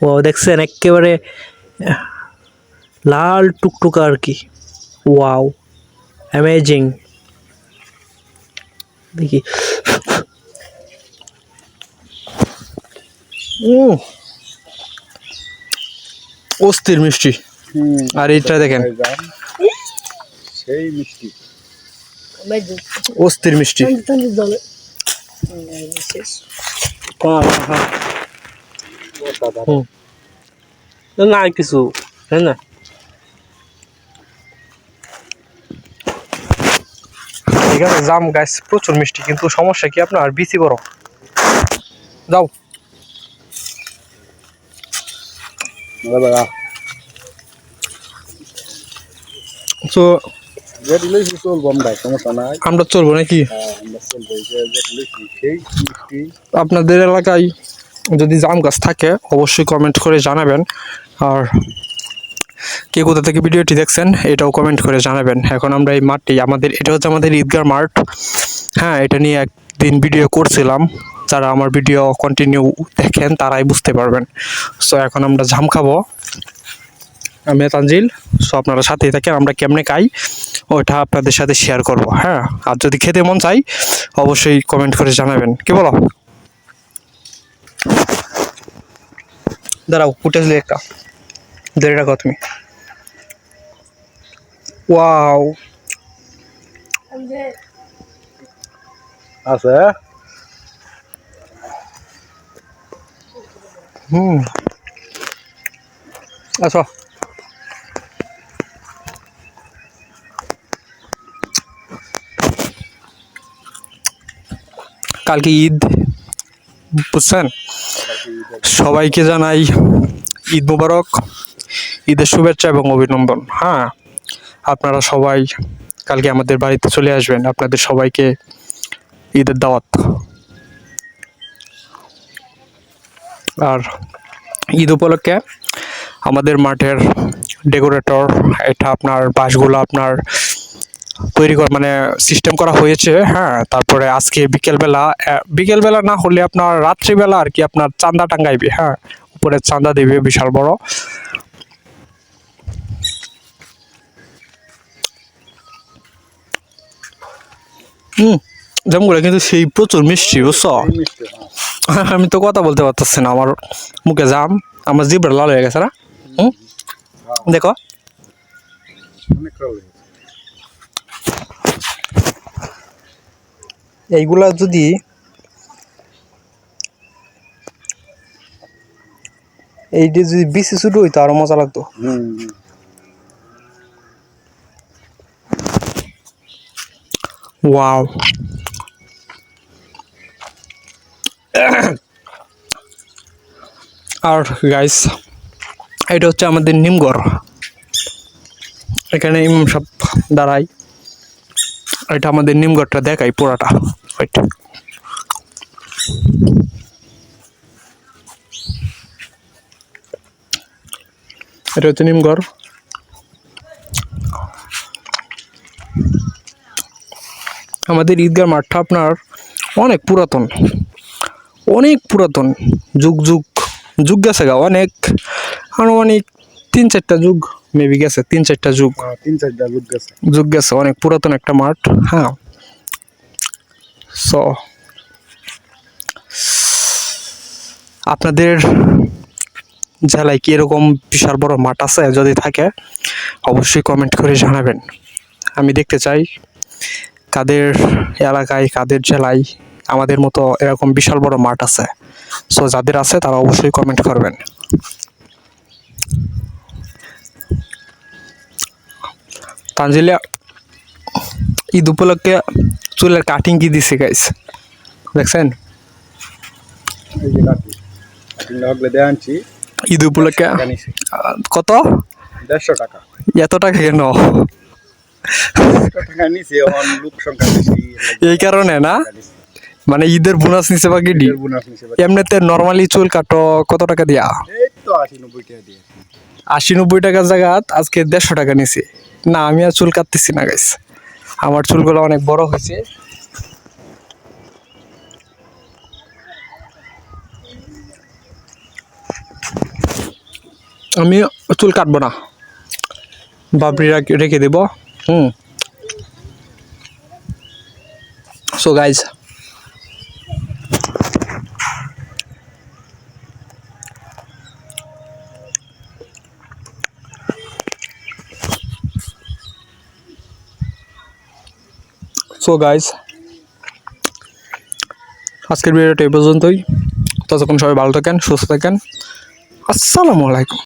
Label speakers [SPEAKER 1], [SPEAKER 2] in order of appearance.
[SPEAKER 1] ও দেখছেন একেবারে লাল টুকটুকা আর কি। Wow, amazing. দেখি অস্থির মিষ্টি। আর এইটা দেখেন
[SPEAKER 2] সেই মিষ্টি,
[SPEAKER 1] অস্থির মিষ্টি। না কিছু তাই না, ঠিক আছে। জাম গাছ প্রচুর মিষ্টি, কিন্তু সমস্যা কি আপনার বিচি বড়। যাও তো আমরা চলবো নাকি? আপনাদের এলাকায় যদি জাম গাছ থাকে অবশ্যই কমেন্ট করে জানাবেন। আর কে কোথা থেকে ভিডিওটি দেখছেন এটাও কমেন্ট করে জানাবেন। এখন আমরা এই মাঠটি, এটা হচ্ছে আমাদের ঈদগাহ মাঠ। হ্যাঁ, এটা নিয়ে একদিন ভিডিও করছিলাম, যারা আমার ভিডিও কন্টিনিউ দেখেন তারাই বুঝতে পারবেন। সো এখন আমরা জাম খাবো, আমি তানজিল। সো আপনারা সাথেই থাকেন, আমরা কেমনে খাই ওইটা আপনাদের সাথে শেয়ার করব। হ্যাঁ, আর যদি খেতে মন চাই অবশ্যই কমেন্ট করে জানাবেন। কি বলো? দাঁড়াও, ফুটেজলি একটা ধরে রাখো তুমি। ওয়াও,
[SPEAKER 2] আছে।
[SPEAKER 1] আচ্ছা, কালকে ঈদ, বুঝছেন? সবাইকে জানাই ঈদ মোবারক, ঈদের শুভেচ্ছা এবং অভিনন্দন। হ্যাঁ, আপনারা সবাই কালকে আমাদের বাড়িতে চলে আসবেন, আপনাদের সবাইকে ঈদের দাওয়াত। আর ঈদ উপলক্ষে আমাদের মাঠের ডেকোরেটর, এটা আপনার বাঁশগুলো আপনার তৈরি করা মানে সিস্টেম করা হয়েছে। হ্যাঁ, তারপরে আজকে বিকেলবেলা না হলে আপনার রাত্রিবেলা আর কি আপনার চাঁদা টাঙ্গাইবে। হ্যাঁ, উপরে চাঁদা দেবে বিশাল বড়। জামগুলো কিন্তু সেই প্রচুর মিষ্টি, বুঝছো? আমি তো কথা বলতে পারতেছি না, আমার মুখে জাম, আমার জিভটা লাল হয়ে গেছে না। দেখো এইগুলা যদি এইটা যদি বেশি ছোট হইতো আরো মজা লাগতো। ওয়াও, আর গাইস এটা হচ্ছে আমাদের নিমগড়, এখানে ইমাম সাহেব দাঁড়াই। এটা আমাদের নিমগড়টা দেখাই পুরাটা। এটা হচ্ছে নিমগড়। আমাদের ঈদগাহ মাঠটা আপনার অনেক পুরাতন, অনেক পুরাতন, যুগ যুগ যুগ গেছে গা, অনেক আনুমানিক 3-4টা যুগ মেবি গেছে, 3-4টা যুগ,
[SPEAKER 2] 3-4টা
[SPEAKER 1] যুগ গেছে। অনেক পুরাতন একটা মাঠ। হ্যাঁ, সো আপনাদের জেলায় কি এরকম বিশাল বড় মাঠ আছে? যদি থাকে অবশ্যই কমেন্ট করে জানাবেন। আমি দেখতে চাই কাদের এলাকায়, কাদের জেলায় আমাদের মতো এরকম বিশাল বড় মাঠ আছে। সো যাদের আছে তারা অবশ্যই কমেন্ট করবেন। তানজিলিয়া ঈদ উপলক্ষে চুলের কাটিং কি দিছে গাইস, দেখছেন? ঈদ উপলক্ষে কত?
[SPEAKER 2] 150 টাকা।
[SPEAKER 1] এত টাকা কেন? এই কারণে না, মানে ঈদের বোনাস নিছে বা গিডি? এমনিতে নর্মালি চুল কাটো কত টাকা দিয়া? 80-90 টাকার জায়গা আজকে 150 টাকা নিছে। না, আমি আর চুল কাটতেছি না গাইস, আমার চুলগুলো অনেক বড় হয়েছে। আমি চুল কাটবো না, বাবরি রেখে দেব। সো গাইজ, আজকের ভিডিওটা এই পর্যন্তই। ততক্ষণ সবাই ভালো থাকেন, সুস্থ থাকেন। আসসালামু আলাইকুম।